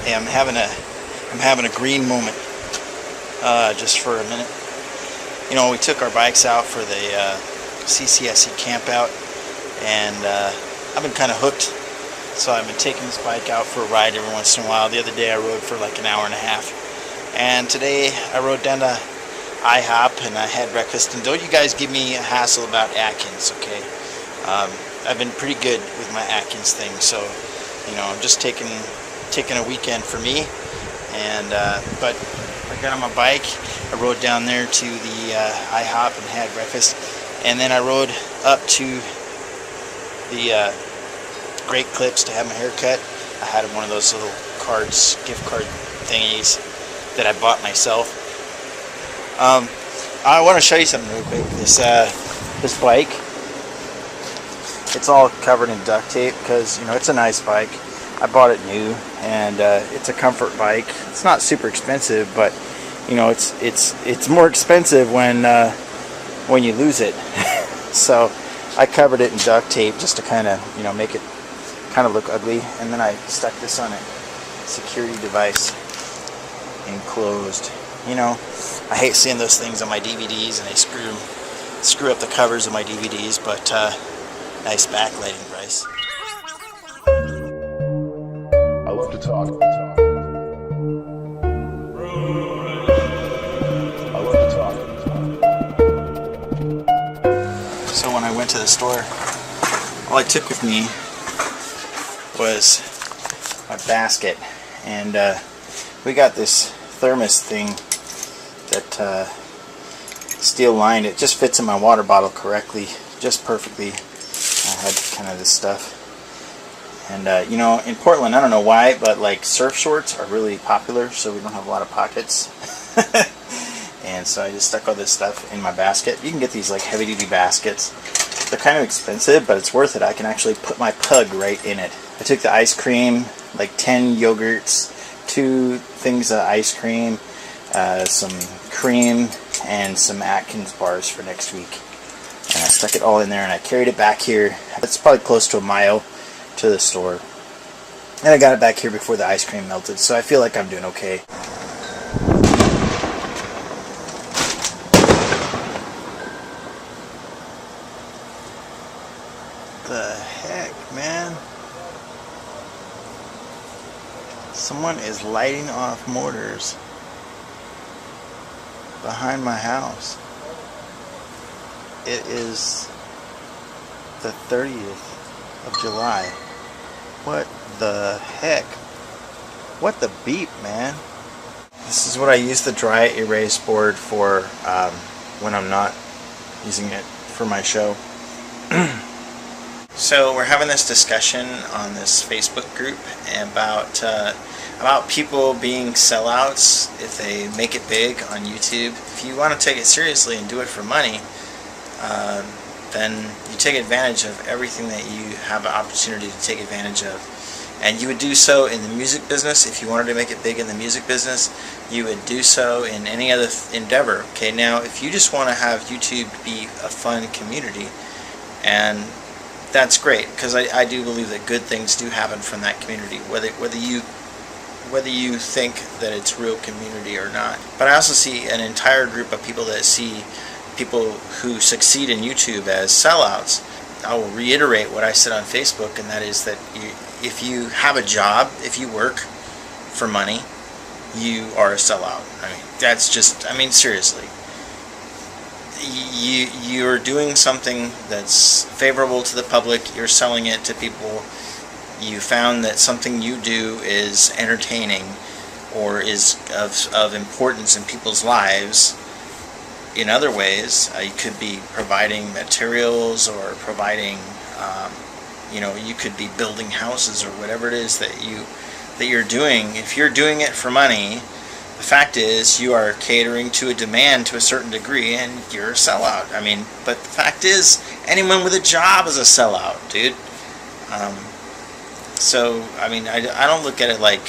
Hey, I'm having a green moment, just for a minute. You know, we took our bikes out for the CCSE camp out, and I've been kind of hooked. So I've been taking this bike out for a ride every once in a while. The other day I rode for like an hour and a half, and today I rode down to IHOP and I had breakfast. And don't you guys give me a hassle about Atkins, okay? I've been pretty good with my Atkins thing, so you know, I'm just taking a weekend for me. And but I got on my bike, I rode down there to the IHOP and had breakfast, and then I rode up to the Great Clips to have my hair cut. I had one of those little cards, gift card thingies that I bought myself. I want to show you something real quick. This bike, it's all covered in duct tape because, you know, it's a nice bike. I bought it new, and it's a comfort bike. It's not super expensive, but you know, it's more expensive when you lose it. So I covered it in duct tape just to kind of, you know, make it kind of look ugly, and then I stuck this on a security device enclosed. You know, I hate seeing those things on my DVDs, and they screw up the covers of my DVDs, but nice backlighting, Bryce. I love to talk. I love to talk. So when I went to the store, all I took with me was my basket, and we got this thermos thing that steel lined. It just fits in my water bottle correctly, just perfectly. I had kind of this stuff, and you know, in Portland, I don't know why, but like surf shorts are really popular, so we don't have a lot of pockets. And so I just stuck all this stuff in my basket. You can get these like heavy-duty baskets. They're kind of expensive, but it's worth it. I can actually put my Pug right in it. I took the ice cream, like 10 yogurts, 2 things of ice cream, some cream, and some Atkins bars for next week. And I stuck it all in there, and I carried it back here. It's probably close to a mile to the store. And I got it back here before the ice cream melted, so I feel like I'm doing okay. The heck, man? Someone is lighting off mortars behind my house. It is the 30th of July. What the heck? What the beep, man? This is what I use the dry erase board for when I'm not using it for my show. So we're having this discussion on this Facebook group about people being sellouts if they make it big on YouTube. If you want to take it seriously and do it for money, then you take advantage of everything that you have an opportunity to take advantage of. And you would do so in the music business. If you wanted to make it big in the music business, you would do so in any other endeavor. Okay, now if you just want to have YouTube be a fun community, and that's great, because I do believe that good things do happen from that community, whether you think that it's real community or not. But I also see an entire group of people that see people who succeed in YouTube as sellouts. I will reiterate what I said on Facebook, and that is that if you have a job, if you work for money, you are a sellout. I mean, that's just, I mean, seriously. You're doing something that's favorable to the public, you're selling it to people. You found that something you do is entertaining or is of importance in people's lives in other ways. You could be providing materials or providing, you know, you could be building houses or whatever it is that you're doing. If you're doing it for money, the fact is you are catering to a demand to a certain degree, and you're a sellout. I mean, but the fact is anyone with a job is a sellout, dude. So, I mean, I don't look at it like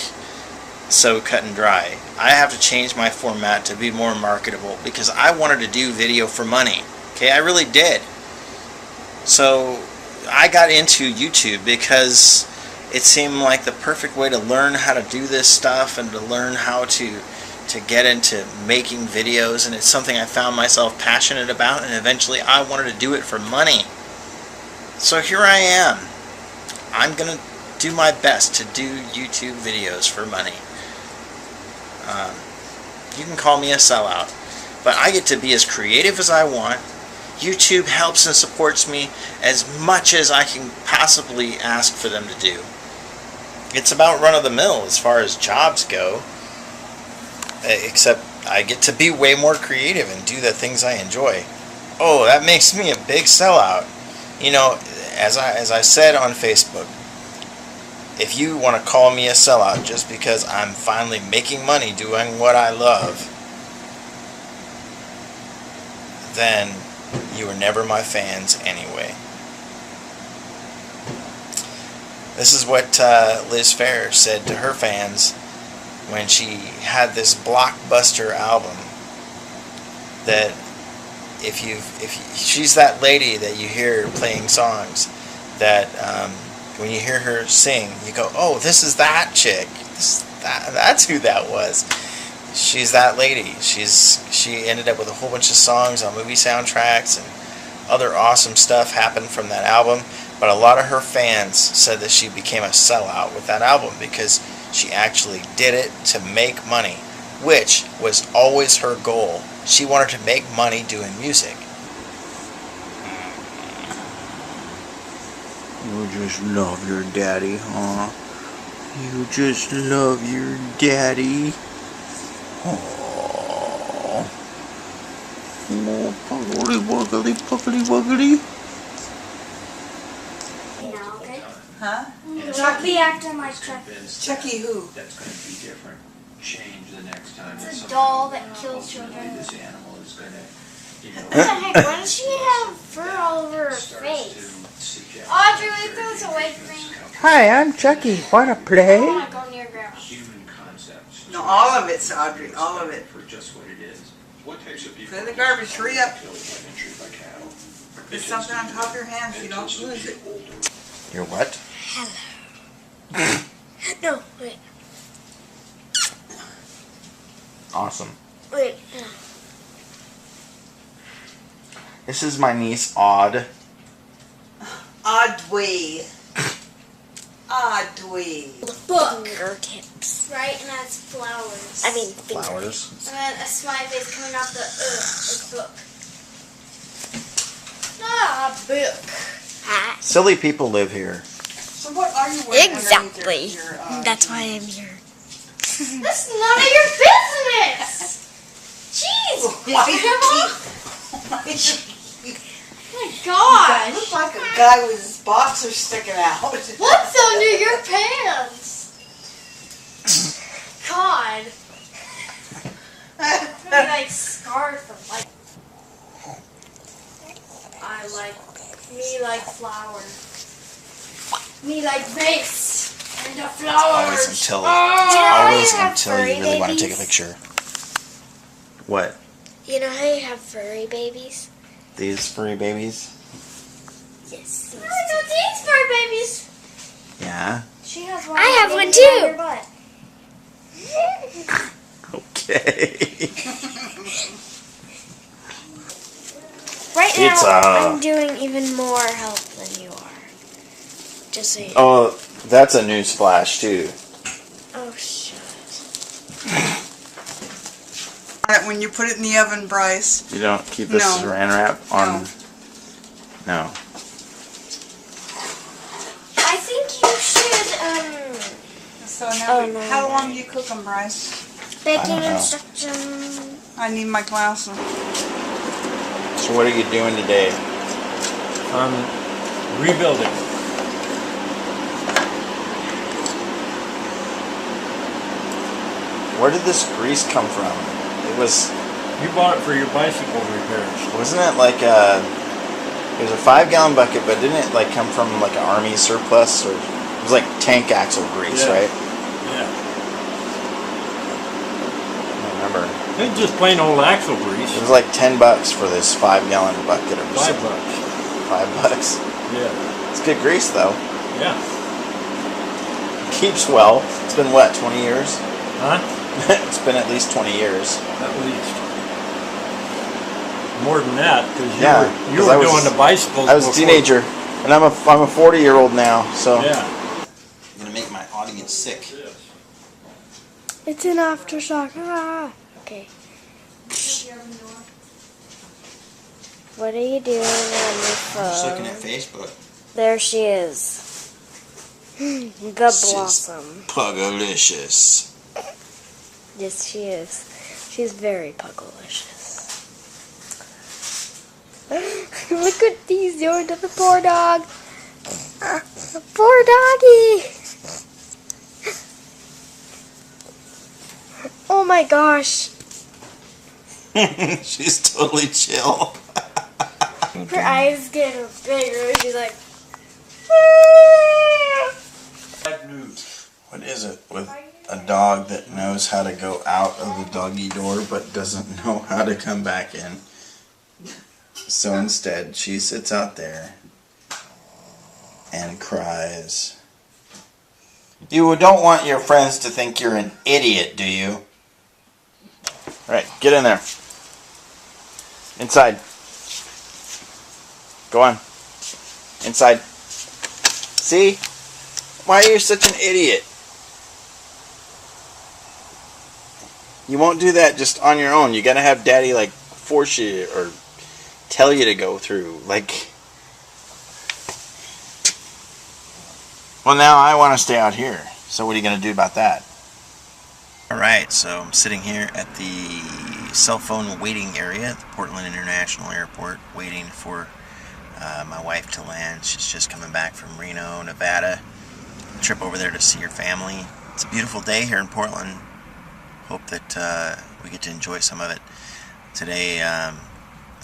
so cut and dry. I have to change my format to be more marketable because I wanted to do video for money. Okay, I really did. So I got into YouTube because it seemed like the perfect way to learn how to do this stuff and to learn how to get into making videos, and it's something I found myself passionate about, and eventually I wanted to do it for money. So here I am. I'm gonna do my best to do YouTube videos for money. You can call me a sellout, but I get to be as creative as I want. YouTube helps and supports me as much as I can possibly ask for them to do. It's about run-of-the-mill as far as jobs go, except I get to be way more creative and do the things I enjoy. Oh, that makes me a big sellout. You know, as I said on Facebook, if you want to call me a sellout just because I'm finally making money doing what I love, then you were never my fans anyway. This is what Liz Phair said to her fans when she had this blockbuster album. That she's that lady that you hear playing songs that when you hear her sing, you go, oh, this is that chick. That's who that was. She's that lady. She ended up with a whole bunch of songs on movie soundtracks, and other awesome stuff happened from that album. But a lot of her fans said that she became a sellout with that album because she actually did it to make money, which was always her goal. She wanted to make money doing music. You just love your daddy, huh? You just love your daddy. Oh, puggly wuggly, puggly wuggly. Now, okay? Huh? Don't be acting like Chucky. Chucky who? That's going to be different. Change the next time. It's a doll that kills children. This animal is going to, What the heck? Why does she have fur all over her face? Audrey, will you throw this away from me? Hi, I'm Chucky. Wanna play? I want to go near Grandma. Human concepts. No, all of it's Audrey, all of it. For just what it is. What types of people Put it in the garbage, hurry up. killed by entry by cattle? There's something on top of your hand so you don't lose it. You're what? No, wait. Awesome. Wait. This is my niece, Aud. Audrey. Audrey. Book. Fingertips. Right, and that's flowers. I mean, Flowers. And then a smiley face coming off the book. Ah, book. Silly people live here. So what are you wearing Exactly. underneath your That's why I'm here. That's none of your business! Jeez! Why do you Grandma? keep... Oh my gosh! You look like a guy with his boxers sticking out. What's under your pants? God. Maybe like scarf or like. I like flower. Me like vase. And the flowers. Always until you really want to take a picture. What? You know how you have furry babies? These furry babies? Yes. I got these fur babies. Yeah. She has one. I have one baby on her butt. Okay. Right It's, now, I'm doing even more help than you are. Just so you know. Oh, that's a news flash too. Oh, shut. When you put it in the oven, Bryce. You don't keep this No. saran wrap on? No. I think you should, So now, Oh, no. how long do you cook them, Bryce? baking know. instruction. I need my glasses. So what are you doing today? Rebuilding. Where did this grease come from? It was, You bought it for your bicycle repairs. wasn't it like a, it was a 5-gallon bucket, but didn't it like come from like an army surplus, or it was like tank axle grease, Yeah. right? Yeah. I don't remember. It's just plain old axle grease. It was like $10 for this 5-gallon bucket or $5. something. $5. Yeah. It's good grease though. Yeah. keeps well. It's been what, 20 years? Huh? It's been at least 20 years. At least. More than that, because you 'cause were I was- doing the bicycles. I was a before. teenager, and I'm a 40-year-old now, so Yeah. I'm gonna make my audience sick. It's an aftershock. Ah. Okay. What are you doing on your phone? I'm just looking at Facebook. There she is. The Blossom. Pug-a-Licious. Yes, she is. She's very Pug-a-Licious. Look what he's doing to the poor dog. Poor doggy. Oh my gosh. She's totally chill. Her eyes get bigger. She's like, What is it with a dog that knows how to go out of the doggy door but doesn't know how to come back in? So instead, she sits out there and cries. You don't want your friends to think you're an idiot, do you? Alright, get in there. Inside. Go on. Inside. See? Why are you such an idiot? You won't do that just on your own. You gotta have Daddy like force you or tell you to go through. Like, well, now I want to stay out here. So what are you gonna do about that? Alright, so I'm sitting here at the cell phone waiting area at the Portland International Airport, waiting for my wife to land. She's just coming back from Reno, Nevada. Trip over there to see her family. It's a beautiful day here in Portland. Hope that we get to enjoy some of it. Today, I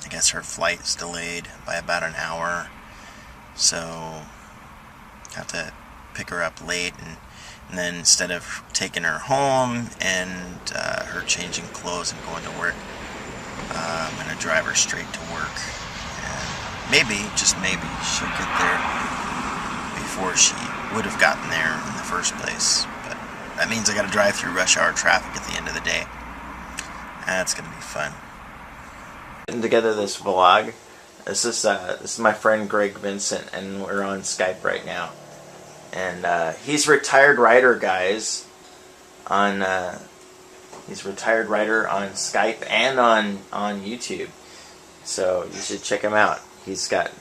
guess her flight is delayed by about an hour, so have to pick her up late, and then instead of taking her home and her changing clothes and going to work, I'm going to drive her straight to work. And maybe, just maybe, she'll get there before she would have gotten there in the first place. But that means I got to drive through rush hour traffic at the end of the day. That's going to be fun. Putting together this vlog. This is my friend Greg Vincent, and we're on Skype right now. And he's RetiredRider, guys. He's RetiredRider on Skype and on YouTube. So you should check him out. He's got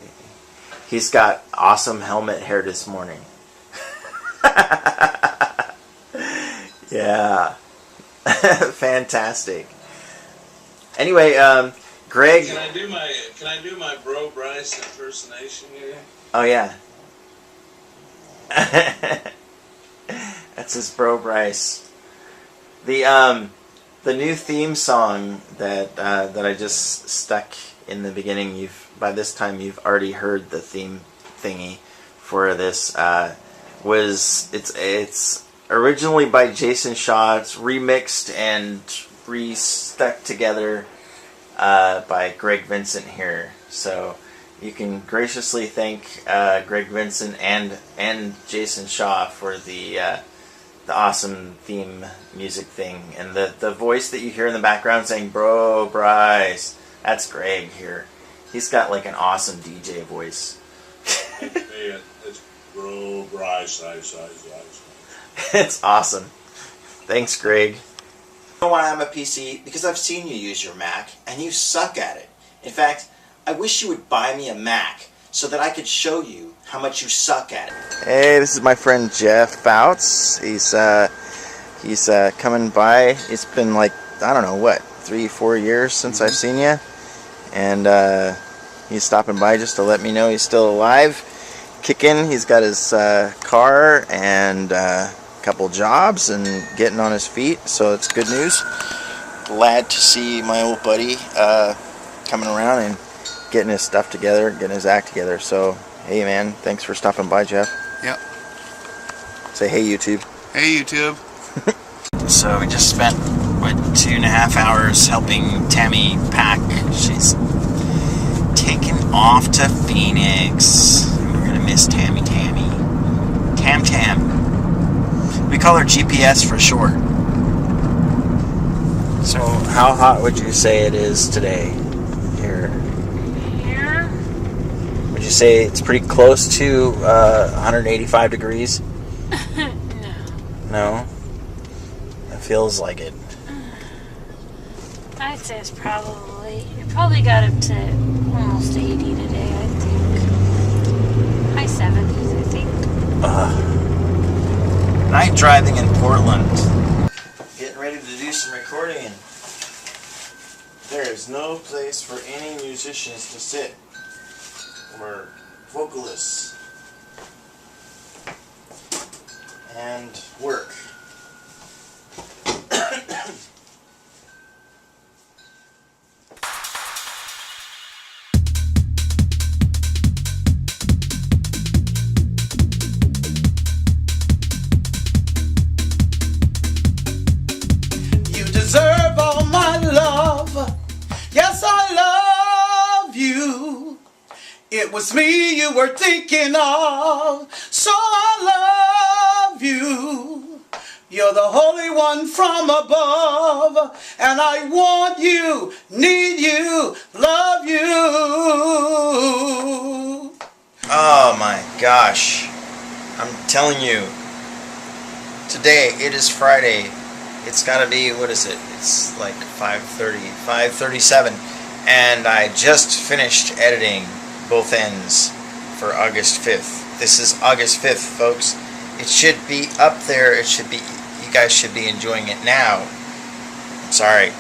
awesome helmet hair this morning. Yeah. Fantastic. Anyway, Greg. Can I do my BroBryce impersonation here? Oh yeah. That's his BroBryce. The new theme song that I just stuck in the beginning. By this time you've already heard the theme thingy for this. It's originally by Jason Shaw. It's remixed and re-stuck together by Greg Vincent here. So you can graciously thank Greg Vincent and Jason Shaw for the awesome theme music thing. And the voice that you hear in the background saying BroBryce, that's Greg here. He's got like an awesome DJ voice. It's BroBryce. It's awesome. Thanks, Greg. You know why I'm a PC? Because I've seen you use your Mac, and you suck at it. In fact, I wish you would buy me a Mac so that I could show you how much you suck at it. Hey, this is my friend Jeff Fouts. He's coming by. It's been like, I don't know, what, 3-4 years since I've seen you. And he's stopping by just to let me know he's still alive, kicking. He's got his car and a couple jobs and getting on his feet, so it's good news. Glad to see my old buddy coming around and getting his stuff together, getting his act together. So, hey man, thanks for stopping by, Jeff. Yep. Say hey, YouTube. Hey, YouTube. So we just spent, what, 2.5 hours helping Tammy pack. She's taken off to Phoenix. We're gonna miss Tammy. Tam. We call her GPS for short. So, how hot would you say it is today? Here. Yeah. Would you say it's pretty close to 185 degrees? No. No? It feels like it. I'd say it probably got up to almost 80 today, I think. High 70s, I think. Night driving in Portland. Getting ready to do some recording, and there is no place for any musicians to sit or vocalists and work. You deserve all my love. Yes, I love you. It was me you were thinking of, so I love you. You're the Holy One from above, and I want you, need you, love you. Oh my gosh. I'm telling you. Today, it is Friday. It's gotta be, what is it? It's like 5:30, 5:37. And I just finished editing both ends for August 5th. This is August 5th, folks. It should be up there. It should be, you guys should be enjoying it now. Sorry.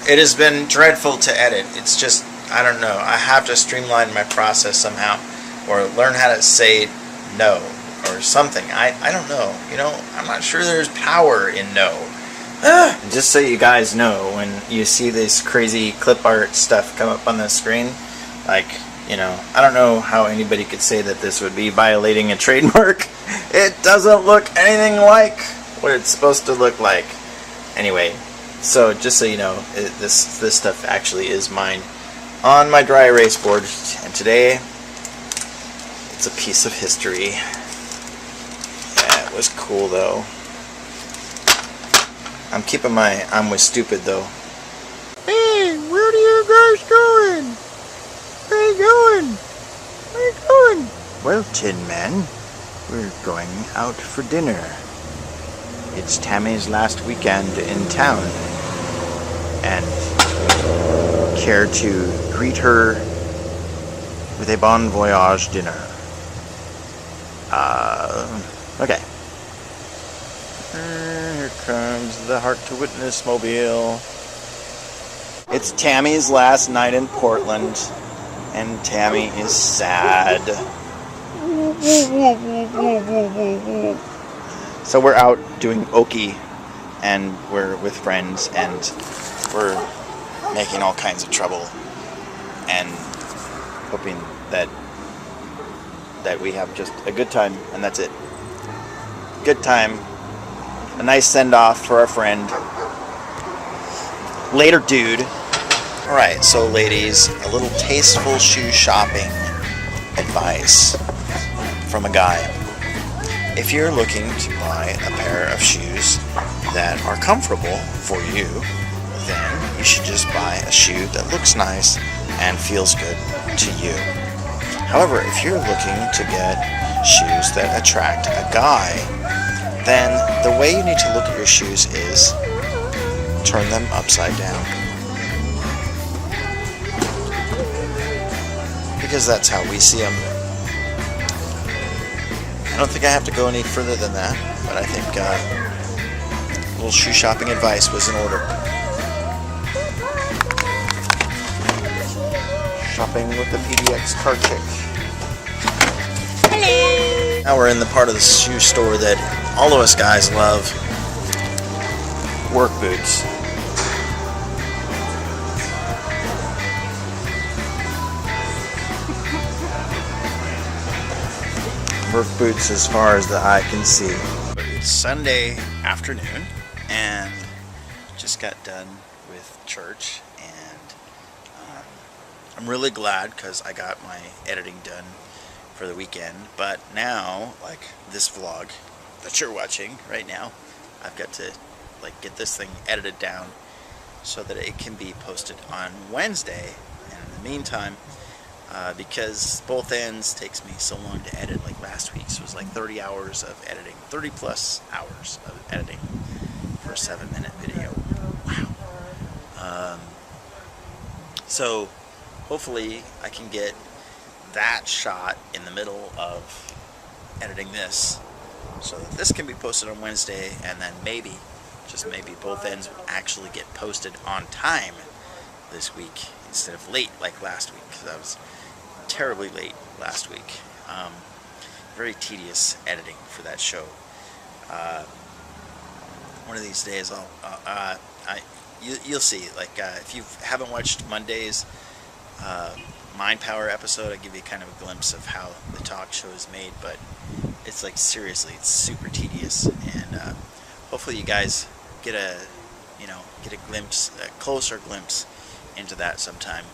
It has been dreadful to edit. It's just, I don't know. I have to streamline my process somehow, or learn how to say no, or something. I don't know. You know, I'm not sure there's power in no. Just so you guys know, when you see this crazy clip art stuff come up on the screen, like, you know, I don't know how anybody could say that this would be violating a trademark. It doesn't look anything like what it's supposed to look like. Anyway, so just so you know, this stuff actually is mine on my dry erase board, and today it's a piece of history. Yeah, it was cool though. I'm keeping my I'm with stupid though. Hey, where are you guys going? Where are you going? Where are you going? Well, Tin Man, we're going out for dinner. It's Tammy's last weekend in town, and care to greet her with a bon voyage dinner. Okay. Here comes the Heart to Witness mobile. It's Tammy's last night in Portland, and Tammy is sad. So we're out doing okie, and we're with friends, and we're making all kinds of trouble, and hoping that we have just a good time, and that's it. Good time. A nice send-off for our friend. Later, dude. Alright, so ladies, a little tasteful shoe shopping advice from a guy. If you're looking to buy a pair of shoes that are comfortable for you, then you should just buy a shoe that looks nice and feels good to you. However, if you're looking to get shoes that attract a guy, then the way you need to look at your shoes is turn them upside down. Because that's how we see them. I don't think I have to go any further than that, but I think a little shoe shopping advice was in order. Shopping with the PDXCarChic. Hello! Now we're in the part of the shoe store that all of us guys love. Work boots. Work boots as far as the eye can see. It's Sunday afternoon, and just got done with church, and I'm really glad because I got my editing done for the weekend. But now, like this vlog that you're watching right now, I've got to like get this thing edited down so that it can be posted on Wednesday. And in the meantime, because both ends takes me so long to edit, like last week's was like 30 hours of editing, 30 plus hours of editing for a 7-minute video. Wow. So hopefully I can get that shot in the middle of editing this so that this can be posted on Wednesday, and then maybe, just maybe, both ends will actually get posted on time this week instead of late like last week, because I was terribly late last week. Very tedious editing for that show. One of these days you'll see, like if you haven't watched Monday's Mind Power episode, I give you kind of a glimpse of how the talk show is made, but it's like, seriously, it's super tedious, and hopefully you guys get a glimpse, a closer glimpse into that sometime.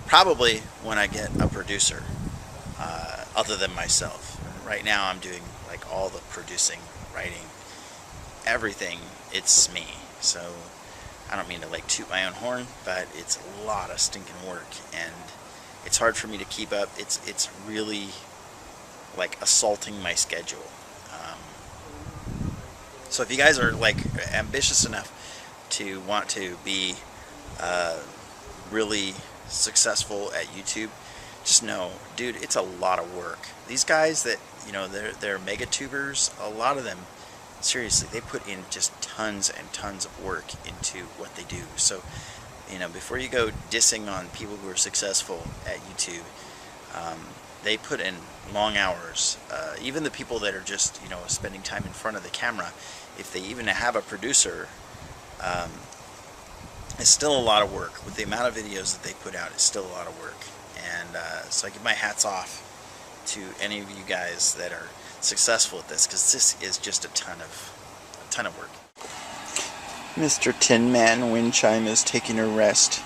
Probably when I get a producer, other than myself. Right now I'm doing like all the producing, writing, everything. It's me. So I don't mean to like toot my own horn, but it's a lot of stinking work, and it's hard for me to keep up. It's really like assaulting my schedule. So if you guys are like ambitious enough to want to be really successful at YouTube, just know, dude, it's a lot of work. These guys that, you know, they're mega tubers, a lot of them, seriously, they put in just tons and tons of work into what they do. So, you know, before you go dissing on people who are successful at YouTube, they put in long hours. Even the people that are just, you know, spending time in front of the camera, if they even have a producer, it's still a lot of work. With the amount of videos that they put out, it's still a lot of work. And so I give my hats off to any of you guys that are successful at this, because this is just a ton of work. Mr. Tin Man Wind Chime is taking a rest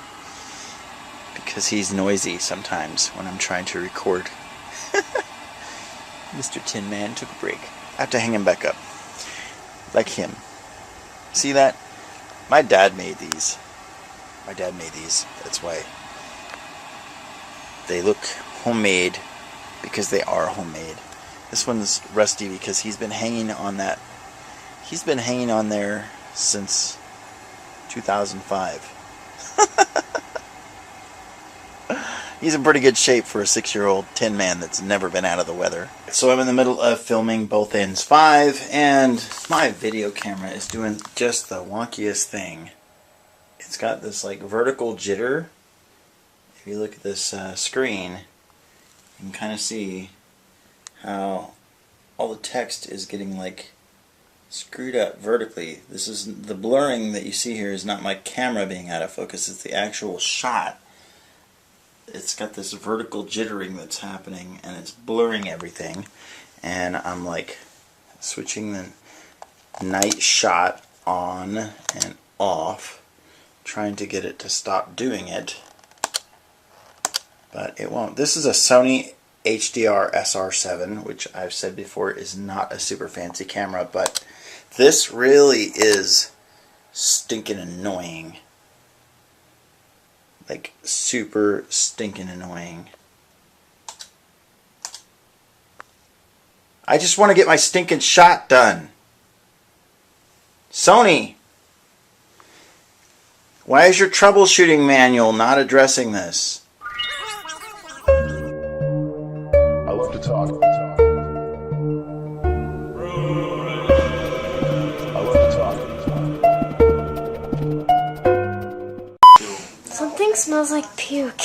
because he's noisy sometimes when I'm trying to record. Mr. Tin Man took a break. I have to hang him back up. Like him. See that? My dad made these. That's why they look homemade, because they are homemade. This one's rusty because he's been hanging on that. He's been hanging on there since 2005. He's in pretty good shape for a 6-year-old tin man that's never been out of the weather. So I'm in the middle of filming Both Ends 5, and my video camera is doing just the wonkiest thing. It's got this like vertical jitter. If you look at this screen, you can kind of see how all the text is getting like screwed up vertically. This is the blurring that you see here is not my camera being out of focus, it's the actual shot. It's got this vertical jittering that's happening, and it's blurring everything, and I'm like switching the night shot on and off, trying to get it to stop doing it, but it won't. This is a Sony HDR SR7, which I've said before is not a super fancy camera, but this really is stinking annoying. Like, super stinking annoying. I just want to get my stinking shot done. Sony! Why is your troubleshooting manual not addressing this? I love to talk. I love to talk. Something smells like puke.